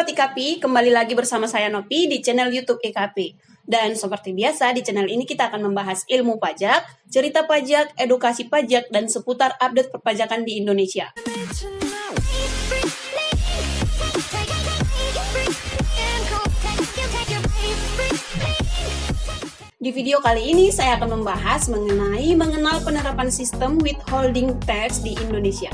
Sobat IKP, kembali lagi bersama saya Nopi di channel YouTube IKP. Dan seperti biasa, di channel ini kita akan membahas ilmu pajak, cerita pajak, edukasi pajak, dan seputar update perpajakan di Indonesia. Di video kali ini, saya akan membahas mengenal penerapan sistem withholding tax di Indonesia.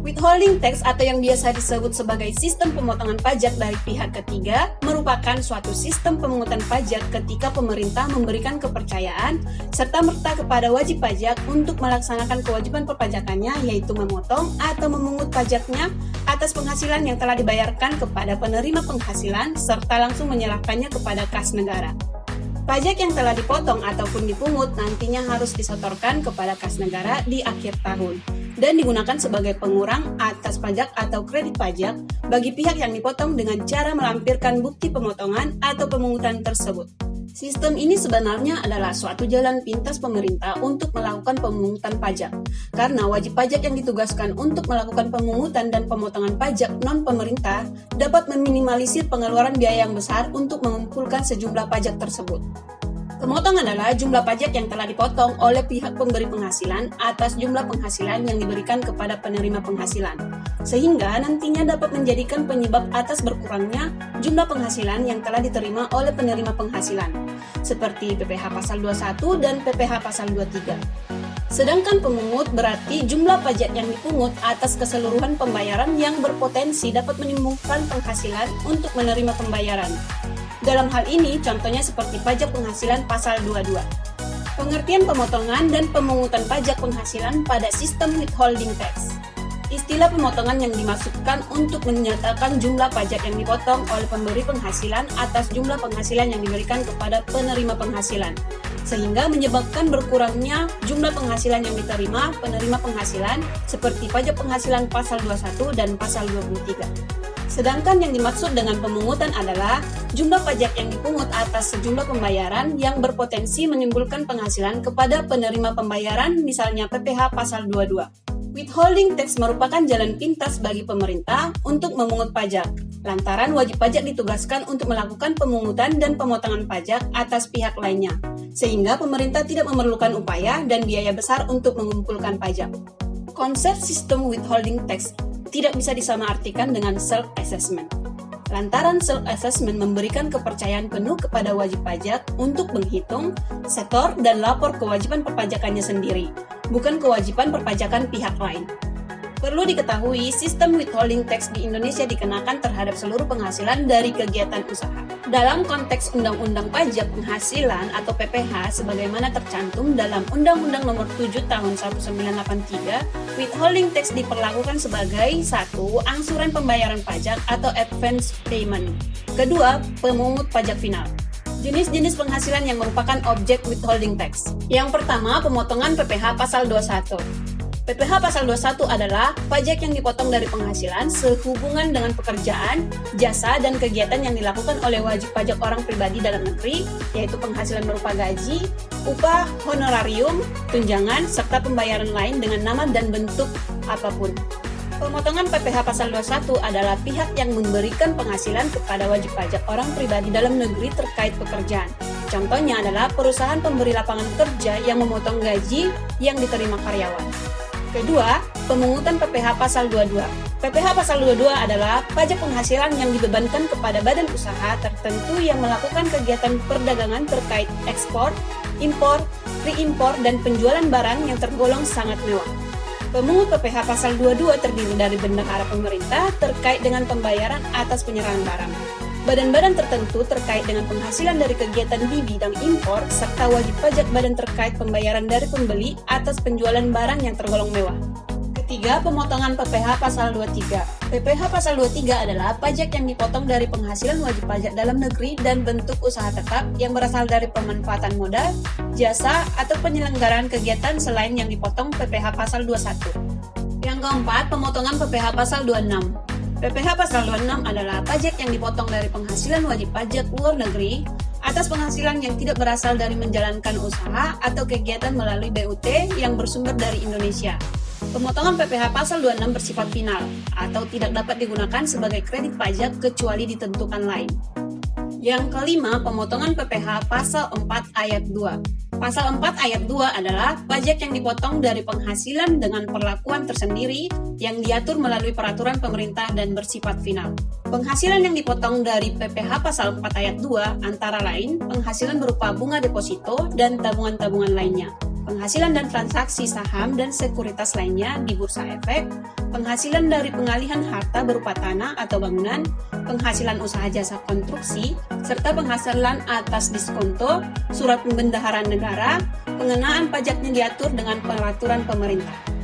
Withholding tax atau yang biasa disebut sebagai sistem pemotongan pajak dari pihak ketiga merupakan suatu sistem pemungutan pajak ketika pemerintah memberikan kepercayaan serta-merta kepada wajib pajak untuk melaksanakan kewajiban perpajakannya, yaitu memotong atau memungut pajaknya atas penghasilan yang telah dibayarkan kepada penerima penghasilan serta langsung menyerahkannya kepada kas negara. Pajak yang telah dipotong ataupun dipungut nantinya harus disetorkan kepada kas negara di akhir tahun dan digunakan sebagai pengurang atas pajak atau kredit pajak bagi pihak yang dipotong dengan cara melampirkan bukti pemotongan atau pemungutan tersebut. Sistem ini sebenarnya adalah suatu jalan pintas pemerintah untuk melakukan pemungutan pajak, karena wajib pajak yang ditugaskan untuk melakukan pemungutan dan pemotongan pajak non-pemerintah dapat meminimalisir pengeluaran biaya yang besar untuk mengumpulkan sejumlah pajak tersebut. Pemotong adalah jumlah pajak yang telah dipotong oleh pihak pemberi penghasilan atas jumlah penghasilan yang diberikan kepada penerima penghasilan, sehingga nantinya dapat menjadikan penyebab atas berkurangnya jumlah penghasilan yang telah diterima oleh penerima penghasilan, seperti PPh pasal 21 dan PPh pasal 23. Sedangkan pemungut berarti jumlah pajak yang dipungut atas keseluruhan pembayaran yang berpotensi dapat menimbulkan penghasilan untuk menerima pembayaran. Dalam hal ini, contohnya seperti pajak penghasilan pasal 22. Pengertian pemotongan dan pemungutan pajak penghasilan pada sistem withholding tax. Istilah pemotongan yang dimaksudkan untuk menyatakan jumlah pajak yang dipotong oleh pemberi penghasilan atas jumlah penghasilan yang diberikan kepada penerima penghasilan, sehingga menyebabkan berkurangnya jumlah penghasilan yang diterima penerima penghasilan seperti pajak penghasilan pasal 21 dan pasal 23. Sedangkan yang dimaksud dengan pemungutan adalah jumlah pajak yang dipungut atas sejumlah pembayaran yang berpotensi menimbulkan penghasilan kepada penerima pembayaran, misalnya PPh pasal 22. Withholding tax merupakan jalan pintas bagi pemerintah untuk memungut pajak, lantaran wajib pajak ditugaskan untuk melakukan pemungutan dan pemotongan pajak atas pihak lainnya, sehingga pemerintah tidak memerlukan upaya dan biaya besar untuk mengumpulkan pajak. Konsep sistem withholding tax tidak bisa disamaartikan dengan self-assessment. Lantaran self-assessment memberikan kepercayaan penuh kepada wajib pajak untuk menghitung, setor, dan lapor kewajiban perpajakannya sendiri, bukan kewajiban perpajakan pihak lain. Perlu diketahui, sistem withholding tax di Indonesia dikenakan terhadap seluruh penghasilan dari kegiatan usaha. Dalam konteks Undang-Undang Pajak Penghasilan atau PPh sebagaimana tercantum dalam Undang-Undang Nomor 7 Tahun 1983, withholding tax diperlakukan sebagai 1. Angsuran pembayaran pajak atau advance payment. 2. Pemungut pajak final. Jenis-jenis penghasilan yang merupakan objek withholding tax. Yang pertama, pemotongan PPh pasal 21. PPh pasal 21 adalah pajak yang dipotong dari penghasilan sehubungan dengan pekerjaan, jasa, dan kegiatan yang dilakukan oleh wajib pajak orang pribadi dalam negeri, yaitu penghasilan berupa gaji, upah, honorarium, tunjangan, serta pembayaran lain dengan nama dan bentuk apapun. Pemotongan PPh pasal 21 adalah pihak yang memberikan penghasilan kepada wajib pajak orang pribadi dalam negeri terkait pekerjaan. Contohnya adalah perusahaan pemberi lapangan kerja yang memotong gaji yang diterima karyawan. Kedua, pemungutan PPh pasal 22. PPh pasal 22 adalah pajak penghasilan yang dibebankan kepada badan usaha tertentu yang melakukan kegiatan perdagangan terkait ekspor, impor, reimpor, dan penjualan barang yang tergolong sangat mewah. Pemungut PPh pasal 22 terdiri dari bendahara pemerintah terkait dengan pembayaran atas penyerahan barang, badan-badan tertentu terkait dengan penghasilan dari kegiatan di bidang impor, serta wajib pajak badan terkait pembayaran dari pembeli atas penjualan barang yang tergolong mewah. Ketiga, pemotongan PPh pasal 23. PPh pasal 23 adalah pajak yang dipotong dari penghasilan wajib pajak dalam negeri dan bentuk usaha tetap yang berasal dari pemanfaatan modal, jasa, atau penyelenggaraan kegiatan selain yang dipotong PPh pasal 21. Yang keempat, pemotongan PPh pasal 26. PPh pasal 26 adalah pajak yang dipotong dari penghasilan wajib pajak luar negeri atas penghasilan yang tidak berasal dari menjalankan usaha atau kegiatan melalui BUT yang bersumber dari Indonesia. Pemotongan PPh pasal 26 bersifat final atau tidak dapat digunakan sebagai kredit pajak kecuali ditentukan lain. Yang kelima, pemotongan PPh pasal 4 ayat 2. Pasal 4 ayat 2 adalah pajak yang dipotong dari penghasilan dengan perlakuan tersendiri yang diatur melalui peraturan pemerintah dan bersifat final. Penghasilan yang dipotong dari PPh pasal 4 ayat 2 antara lain penghasilan berupa bunga deposito dan tabungan-tabungan lainnya, penghasilan dan transaksi saham dan sekuritas lainnya di bursa efek, penghasilan dari pengalihan harta berupa tanah atau bangunan, penghasilan usaha jasa konstruksi, serta penghasilan atas diskonto, surat pembendaharaan negara, pengenaan pajaknya diatur dengan peraturan pemerintah.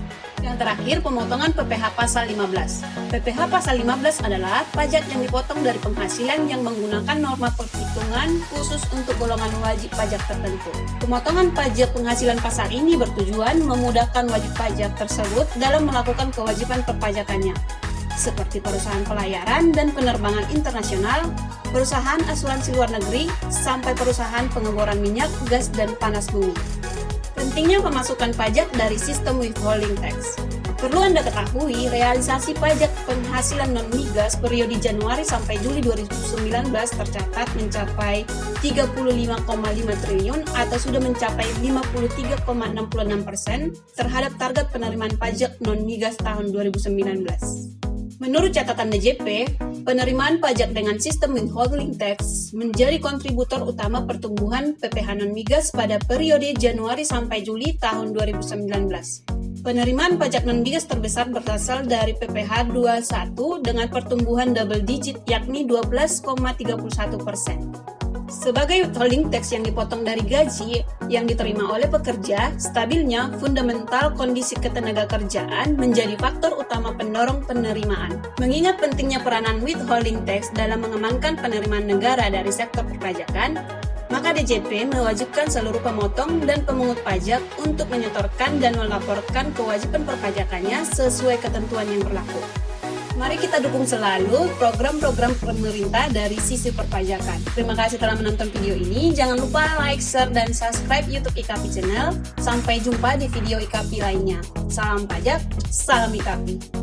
Yang terakhir, pemotongan PPh pasal 15. PPh pasal 15 adalah pajak yang dipotong dari penghasilan yang menggunakan norma perhitungan khusus untuk golongan wajib pajak tertentu. Pemotongan pajak penghasilan pasal ini bertujuan memudahkan wajib pajak tersebut dalam melakukan kewajiban perpajakannya, seperti perusahaan pelayaran dan penerbangan internasional, perusahaan asuransi luar negeri, sampai perusahaan pengeboran minyak, gas, dan panas bumi. Pentingnya pemasukan pajak dari sistem withholding tax. Perlu Anda ketahui, realisasi pajak penghasilan non-migas periode Januari sampai Juli 2019 tercatat mencapai 35,5 triliun atau sudah mencapai 53,66% terhadap target penerimaan pajak non-migas tahun 2019. Menurut catatan DJP, penerimaan pajak dengan sistem withholding tax menjadi kontributor utama pertumbuhan PPh non-migas pada periode Januari sampai Juli tahun 2019. Penerimaan pajak non-migas terbesar berasal dari PPh 21 dengan pertumbuhan double digit yakni 12,31%. Sebagai withholding tax yang dipotong dari gaji yang diterima oleh pekerja, stabilnya fundamental kondisi ketenagakerjaan menjadi faktor utama pendorong penerimaan. Mengingat pentingnya peranan withholding tax dalam mengamankan penerimaan negara dari sektor perpajakan, maka DJP mewajibkan seluruh pemotong dan pemungut pajak untuk menyetorkan dan melaporkan kewajiban perpajakannya sesuai ketentuan yang berlaku. Mari kita dukung selalu program-program pemerintah dari sisi perpajakan. Terima kasih telah menonton video ini. Jangan lupa like, share, dan subscribe YouTube IKAPI Channel. Sampai jumpa di video IKAPI lainnya. Salam pajak, salam IKAPI.